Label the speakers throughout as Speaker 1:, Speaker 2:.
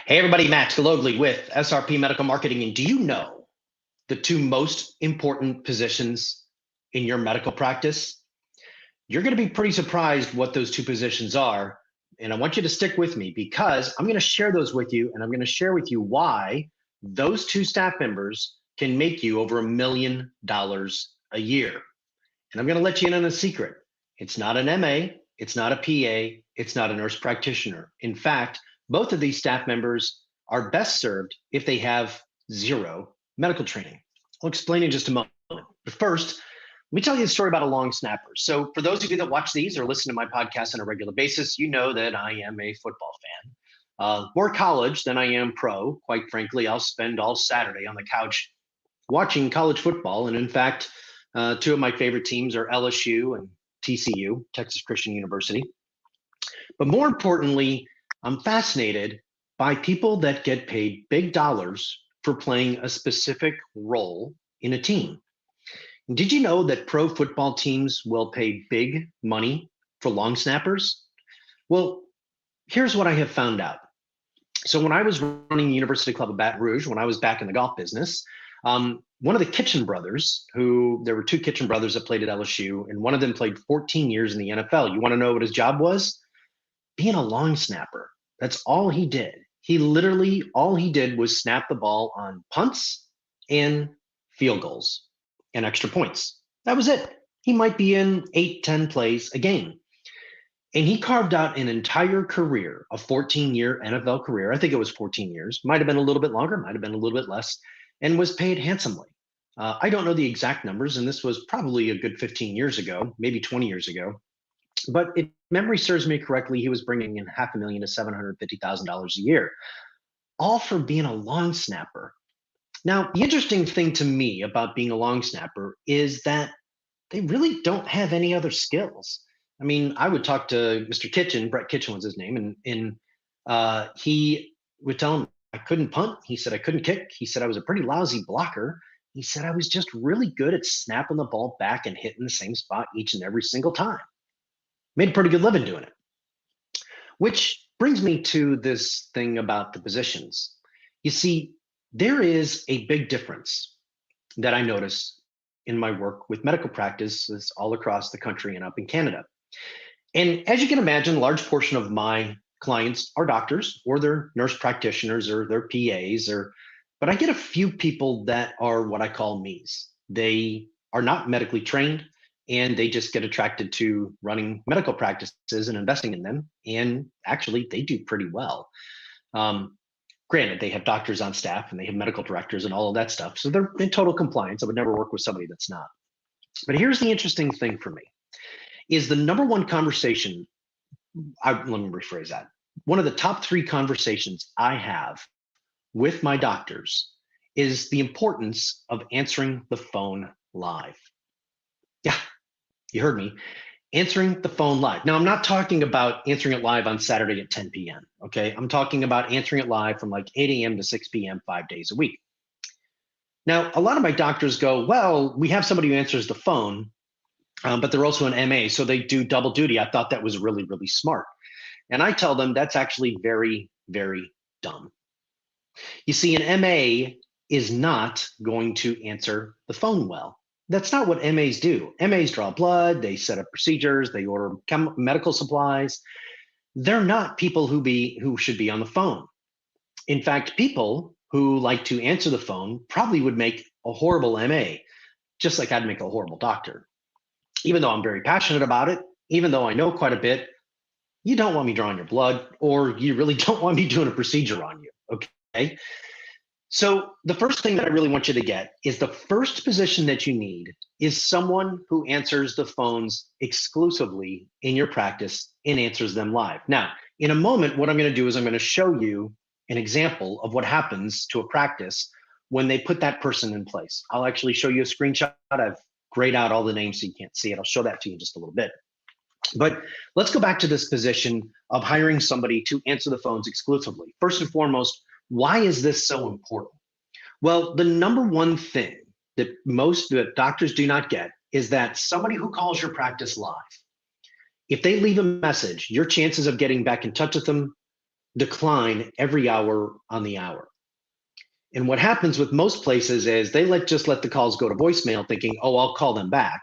Speaker 1: Hey everybody, Max Galogly with SRP Medical Marketing. And do you know the two most important positions in your medical practice? You're going to be pretty surprised what those two positions are. And I want you to stick with me because I'm going to share those with you, and I'm going to share with you why those two staff members can make you over $1 million a year. And I'm going to let you in on a secret. It's not an MA, it's not a PA, it's not a nurse practitioner. In fact, both of these staff members are best served if they have zero medical training. I'll explain in just a moment. But first, let me tell you a story about a long snapper. So for those of you that watch these or listen to my podcast on a regular basis, you know that I am a football fan. More college than I am pro. Quite frankly, I'll spend all Saturday on the couch watching college football. And in fact, two of my favorite teams are LSU and TCU, Texas Christian University. But more importantly, I'm fascinated by people that get paid big dollars for playing a specific role in a team. Did you know that pro football teams will pay big money for long snappers? Well, here's what I have found out. So when I was running the University Club of Baton Rouge, when I was back in the golf business, one of the Kitchen brothers, there were two Kitchen brothers that played at LSU, and one of them played 14 years in the NFL. You want to know what his job was? Being a long snapper. That's all he did. All he did was snap the ball on punts and field goals and extra points. That was it. He might be in 8-10 plays a game. And he carved out an entire career, a 14-year NFL career. I think it was 14 years. Might have been a little bit longer, might have been a little bit less, and was paid handsomely. I don't know the exact numbers, and this was probably a good 15 years ago, maybe 20 years ago. But if memory serves me correctly, he was bringing in $500,000 to $750,000 a year, all for being a long snapper. Now, the interesting thing to me about being a long snapper is that they really don't have any other skills. I mean, I would talk to Mr. Kitchen, Brett Kitchen was his name, and he would tell him I couldn't punt. He said I couldn't kick. He said I was a pretty lousy blocker. He said I was just really good at snapping the ball back and hitting the same spot each and every single time. Made a pretty good living doing it. Which brings me to this thing about the positions. You see, there is a big difference that I notice in my work with medical practices all across the country and up in Canada. And as you can imagine, a large portion of my clients are doctors or they're nurse practitioners or they're PAs, but I get a few people that are what I call me's. They are not medically trained and they just get attracted to running medical practices and investing in them. And actually, they do pretty well. Granted, they have doctors on staff and they have medical directors and all of that stuff. So they're in total compliance. I would never work with somebody that's not. But here's the interesting thing for me is the number one conversation. Let me rephrase that. One of the top 3 conversations I have with my doctors is the importance of answering the phone live. Yeah, you heard me. Answering the phone live. Now, I'm not talking about answering it live on Saturday at 10 p.m. Okay, I'm talking about answering it live from like 8 a.m. to 6 p.m. 5 days a week. Now, a lot of my doctors go, well, we have somebody who answers the phone, but they're also an MA, so they do double duty. I thought that was really, really smart. And I tell them that's actually very, very dumb. You see, an MA is not going to answer the phone well. That's not what MAs do. MAs draw blood, they set up procedures, they order medical supplies. They're not people who should be on the phone. In fact, people who like to answer the phone probably would make a horrible MA, just like I'd make a horrible doctor. Even though I'm very passionate about it, even though I know quite a bit, you don't want me drawing your blood, or you really don't want me doing a procedure on you, okay? So the first thing that I really want you to get is the first position that you need is someone who answers the phones exclusively in your practice and answers them live. Now, in a moment, what I'm going to do is I'm going to show you an example of what happens to a practice when they put that person in place. I'll actually show you a screenshot. I've grayed out all the names so you can't see it. I'll show that to you in just a little bit. But let's go back to this position of hiring somebody to answer the phones exclusively. First and foremost, why is this so important? Well, the number one thing that doctors do not get is that somebody who calls your practice live, if they leave a message, your chances of getting back in touch with them decline every hour on the hour. And what happens with most places is they just let the calls go to voicemail thinking, oh, I'll call them back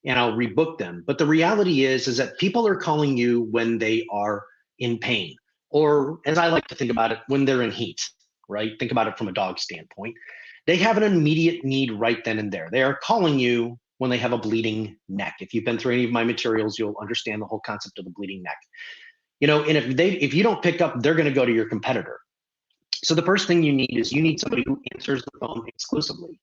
Speaker 1: and I'll rebook them. But the reality is that people are calling you when they are in pain, or as I like to think about it, when they're in heat, right? Think about it from a dog standpoint. They have an immediate need right then and there. They are calling you when they have a bleeding neck. If you've been through any of my materials, you'll understand the whole concept of the bleeding neck. And if you don't pick up, they're going to go to your competitor. So the first thing you need somebody who answers the phone exclusively.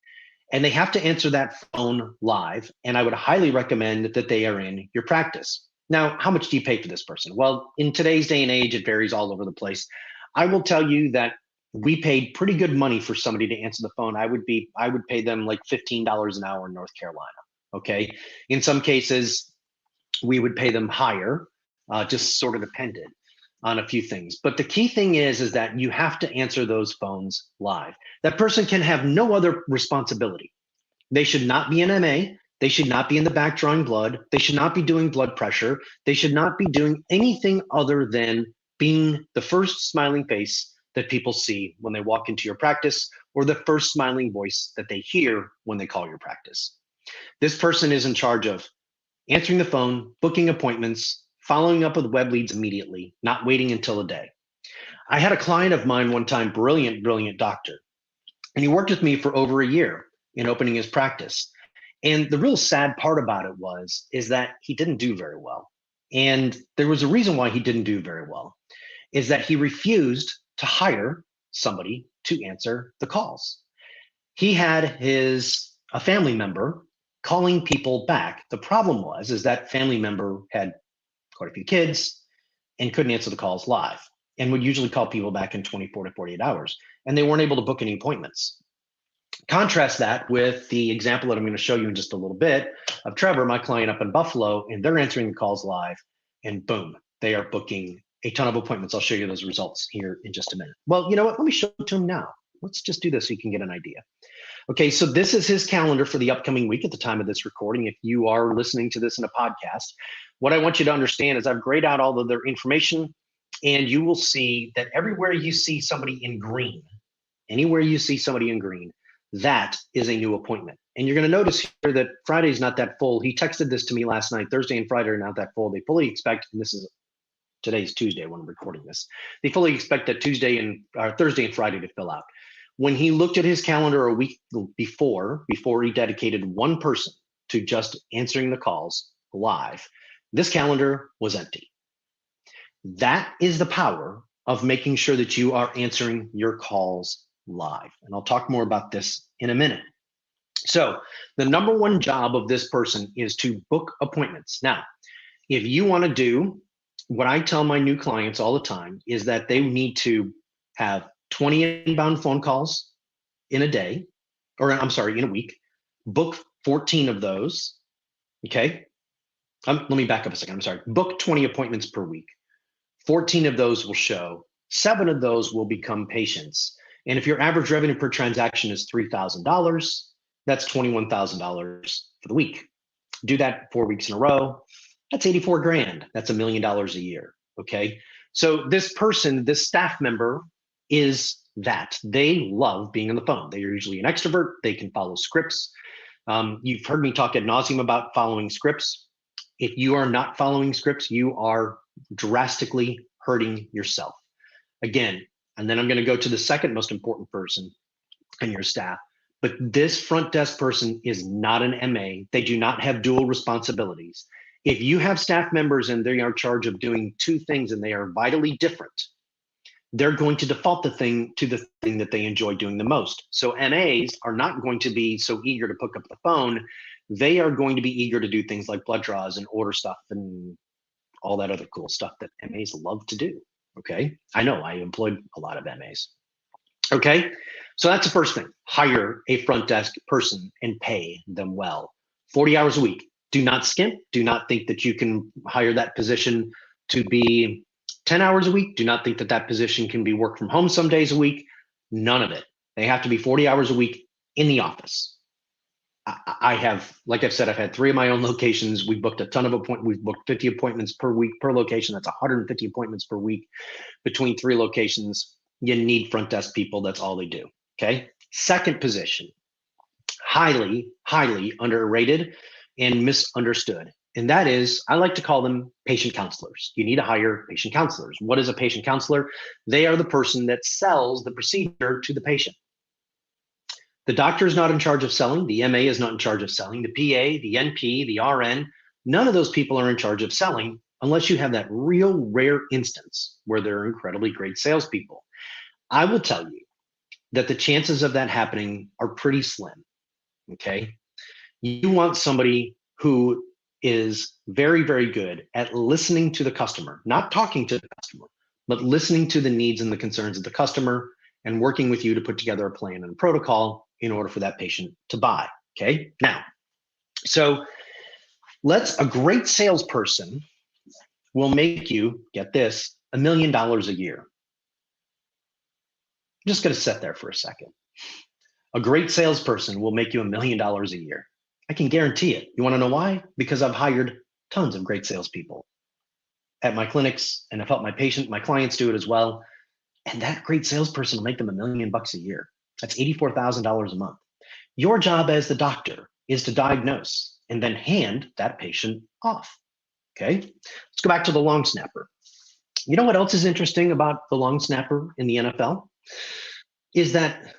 Speaker 1: And they have to answer that phone live. And I would highly recommend that they are in your practice. Now, how much do you pay for this person? Well, in today's day and age, it varies all over the place. I will tell you that we paid pretty good money for somebody to answer the phone. I would pay them like $15 an hour in North Carolina. Okay. In some cases, we would pay them higher, just sort of depended on a few things. But the key thing is that you have to answer those phones live. That person can have no other responsibility. They should not be an MA. They should not be in the back drawing blood. They should not be doing blood pressure. They should not be doing anything other than being the first smiling face that people see when they walk into your practice, or the first smiling voice that they hear when they call your practice. This person is in charge of answering the phone, booking appointments, following up with web leads immediately, not waiting until a day. I had a client of mine one time, brilliant doctor, and he worked with me for over a year in opening his practice. And the real sad part about it is that he didn't do very well. And there was a reason why he didn't do very well, is that he refused to hire somebody to answer the calls. He had a family member calling people back. The problem is that family member had quite a few kids and couldn't answer the calls live, and would usually call people back in 24 to 48 hours. And they weren't able to book any appointments. Contrast that with the example that I'm going to show you in just a little bit of Trevor, my client up in Buffalo, and they're answering the calls live, and boom, they are booking a ton of appointments. I'll show you those results here in just a minute. Well, you know what? Let me show it to him now. Let's just do this so you can get an idea. Okay, so this is his calendar for the upcoming week at the time of this recording. If you are listening to this in a podcast, what I want you to understand is I've grayed out all of their information, and you will see that everywhere you see somebody in green, anywhere you see somebody in green, that is a new appointment. And you're going to notice here that Friday's not that full. He texted this to me last night. Thursday and Friday are not that full. They fully expect, and today's Tuesday when I'm recording this, they fully expect that Thursday and Friday to fill out. When he looked at his calendar a week before he dedicated one person to just answering the calls live, this calendar was empty. That is the power of making sure that you are answering your calls live. And I'll talk more about this in a minute. So the number one job of this person is to book appointments. Now, if you want to do what I tell my new clients all the time, is that they need to have 20 inbound phone calls in a day, in a week, book 14 of those. Okay. Let me back up a second. I'm sorry. Book 20 appointments per week. 14 of those will show. 7 of those will become patients. And if your average revenue per transaction is $3,000, that's $21,000 for the week. Do that 4 weeks in a row. That's 84 grand. That's $1 million a year. Okay. So this person, this staff member, is that they love being on the phone. They are usually an extrovert. They can follow scripts. You've heard me talk ad nauseum about following scripts. If you are not following scripts, you are drastically hurting yourself. Again, and then I'm going to go to the second most important person in your staff. But this front desk person is not an MA. They do not have dual responsibilities. If you have staff members and they are in charge of doing two things and they are vitally different, they're going to default to the thing that they enjoy doing the most. So MAs are not going to be so eager to pick up the phone. They are going to be eager to do things like blood draws and order stuff and all that other cool stuff that MAs love to do. Okay. I know I employed a lot of MAs. Okay. So that's the first thing. Hire a front desk person and pay them well. 40 hours a week. Do not skimp. Do not think that you can hire that position to be 10 hours a week. Do not think that that position can be work from home some days a week. None of it. They have to be 40 hours a week in the office. I have, like I've said, I've had 3 of my own locations. We booked a ton of appointments. We've booked 50 appointments per week per location. That's 150 appointments per week between 3 locations. You need front desk people. That's all they do. Okay. Second position, highly, highly underrated and misunderstood. And that is, I like to call them patient counselors. You need to hire patient counselors. What is a patient counselor? They are the person that sells the procedure to the patient. The doctor is not in charge of selling. The MA is not in charge of selling. The PA, the NP, the RN, none of those people are in charge of selling unless you have that real rare instance where they're incredibly great salespeople. I will tell you that the chances of that happening are pretty slim. Okay. You want somebody who is very, very good at listening to the customer, not talking to the customer, but listening to the needs and the concerns of the customer and working with you to put together a plan and a protocol in order for that patient to buy. Okay. Now, so a great salesperson will make you, get this, $1 million a year. I'm just going to sit there for a second. A great salesperson will make you $1 million a year. I can guarantee it. You want to know why? Because I've hired tons of great salespeople at my clinics, and I've helped my clients do it as well. And that great salesperson will make them $1 million a year. That's $84,000 a month. Your job as the doctor is to diagnose and then hand that patient off. Okay. Let's go back to the long snapper. You know what else is interesting about the long snapper in the NFL? Is that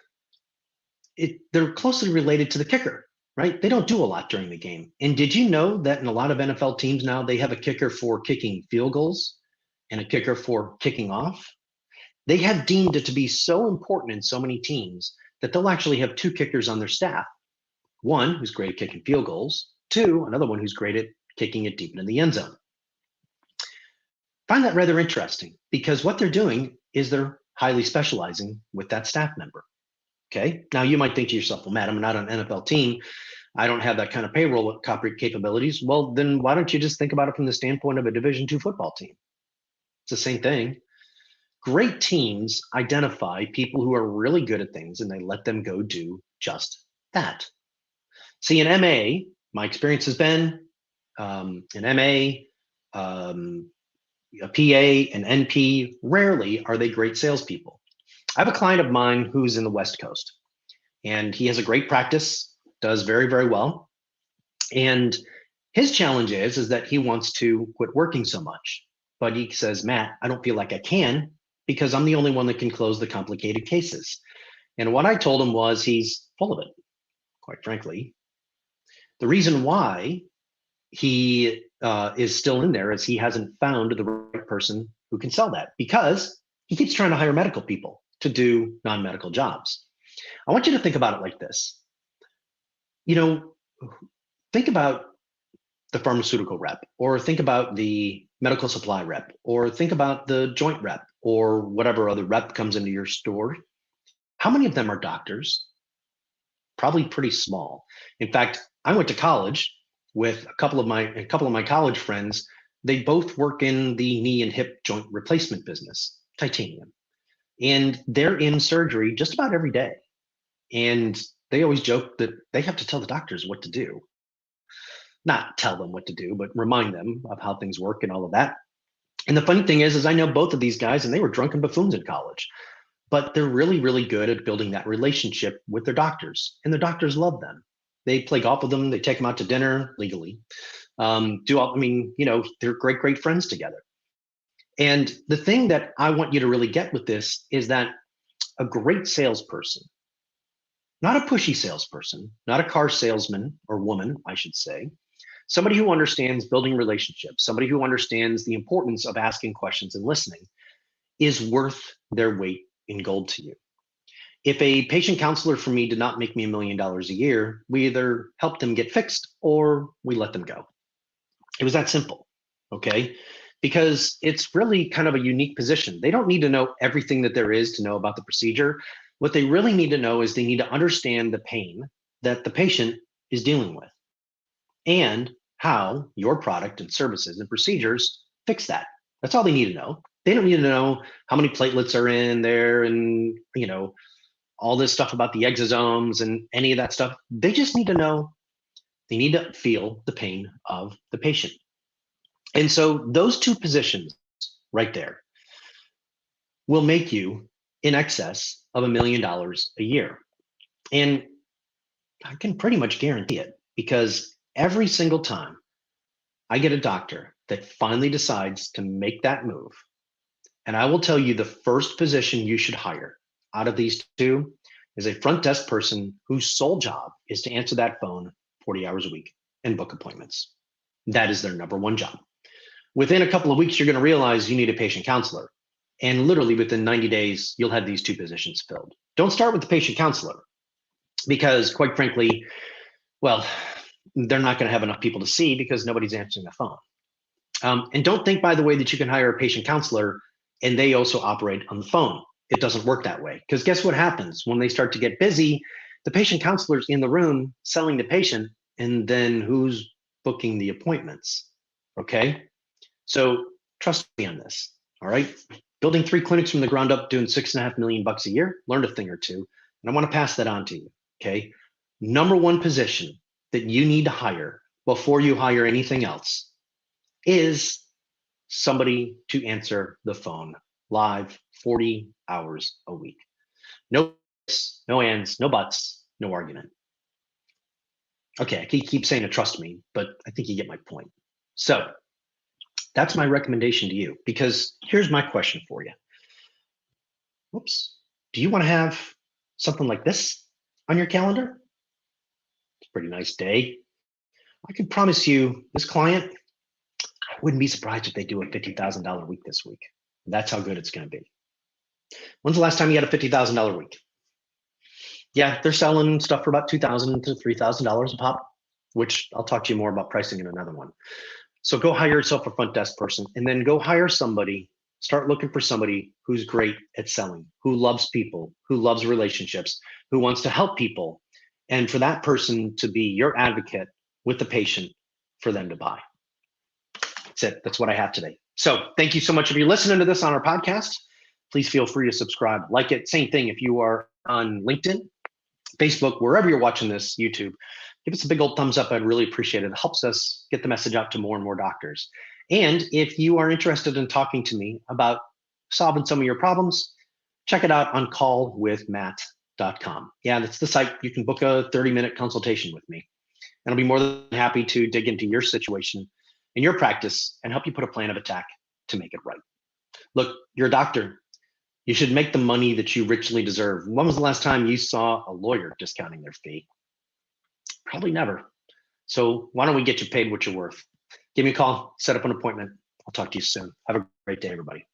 Speaker 1: they're closely related to the kicker, right? They don't do a lot during the game. And did you know that in a lot of NFL teams now, they have a kicker for kicking field goals and a kicker for kicking off? They have deemed it to be so important in so many teams that they'll actually have 2 kickers on their staff. One who's great at kicking field goals, 2, another one who's great at kicking it deep into the end zone. Find that rather interesting because what they're doing is they're highly specializing with that staff member. Okay. Now you might think to yourself, well, Matt, I'm not on an NFL team. I don't have that kind of payroll capabilities. Well, then why don't you just think about it from the standpoint of a Division II football team? It's the same thing. Great teams identify people who are really good at things and they let them go do just that. See, in MA, my experience has been an MA, a PA, an NP, rarely are they great salespeople. I have a client of mine who's in the West Coast, and he has a great practice, does very, very well. And his challenge is that he wants to quit working so much. But he says, Matt, I don't feel like I can because I'm the only one that can close the complicated cases. And what I told him was he's full of it, quite frankly. The reason why he is still in there is he hasn't found the right person who can sell that because he keeps trying to hire medical people to do non-medical jobs. I want you to think about it like this. You know, think about the pharmaceutical rep, or think about the medical supply rep, or think about the joint rep, or whatever other rep comes into your store. How many of them are doctors? Probably pretty small. In fact, I went to college with a couple of my college friends. They both work in the knee and hip joint replacement business, titanium. And they're in surgery just about every day. And they always joke that they have to tell the doctors what to do. Not tell them what to do, but remind them of how things work and all of that. And the funny thing is I know both of these guys, and they were drunken buffoons in college, but they're really, really good at building that relationship with their doctors, and their doctors love them. They play golf with them. They take them out to dinner legally. They're great, great friends together. And the thing that I want you to really get with this is that a great salesperson, not a pushy salesperson, not a car salesman or woman, I should say, somebody who understands building relationships, somebody who understands the importance of asking questions and listening, is worth their weight in gold to you. If a patient counselor for me did not make me $1 million a year, we either helped them get fixed or we let them go. It was that simple, okay? Because it's really kind of a unique position. They don't need to know everything that there is to know about the procedure. What they really need to know is they need to understand the pain that the patient is dealing with and how your product and services and procedures fix that. That's all they need to know. They don't need to know how many platelets are in there and, all this stuff about the exosomes and any of that stuff. They just need to know They need to feel the pain of the patient. And so those two positions right there will make you in excess of $1 million a year. And I can pretty much guarantee it because every single time I get a doctor that finally decides to make that move, and I will tell you the first position you should hire out of these two is a front desk person whose sole job is to answer that phone 40 hours a week and book appointments. That is their number one job. Within a couple of weeks, you're going to realize you need a patient counselor. And literally within 90 days, you'll have these two positions filled. Don't start with the patient counselor because, quite frankly, well, they're not going to have enough people to see because nobody's answering the phone. And don't think, by the way, that you can hire a patient counselor and they also operate on the phone. It doesn't work that way because guess what happens when they start to get busy? The patient counselor's in the room selling the patient, and then who's booking the appointments? Okay. So trust me on this. All right. Building 3 clinics from the ground up, doing $6.5 million a year, learned a thing or two. And I want to pass that on to you. Okay. Number one position that you need to hire before you hire anything else is somebody to answer the phone live 40 hours a week. No ifs, no ands, no buts, no argument. Okay, I keep saying to trust me, but I think you get my point. So that's my recommendation to you because here's my question for you. Whoops. Do you want to have something like this on your calendar? It's a pretty nice day. I can promise you this client, I wouldn't be surprised if they do a $50,000 week this week. That's how good it's going to be. When's the last time you had a $50,000 week? Yeah, they're selling stuff for about $2,000 to $3,000 a pop, which I'll talk to you more about pricing in another one. So go hire yourself a front desk person and then go hire somebody. Start looking for somebody who's great at selling, who loves people, who loves relationships, who wants to help people. And for that person to be your advocate with the patient for them to buy. That's it. That's what I have today. So thank you so much. If you're listening to this on our podcast, please feel free to subscribe, like it. Same thing if you are on LinkedIn, Facebook, wherever you're watching this, YouTube, give us a big old thumbs up. I'd really appreciate it. It helps us get the message out to more and more doctors. And if you are interested in talking to me about solving some of your problems, check it out on callwithmatt.com. Yeah, that's the site. You can book a 30-minute consultation with me. And I'll be more than happy to dig into your situation in your practice and help you put a plan of attack to make it right. Look, you're a doctor. You should make the money that you richly deserve. When was the last time you saw a lawyer discounting their fee? Probably never. So why don't we get you paid what you're worth? Give me a call, set up an appointment. I'll talk to you soon. Have a great day, everybody.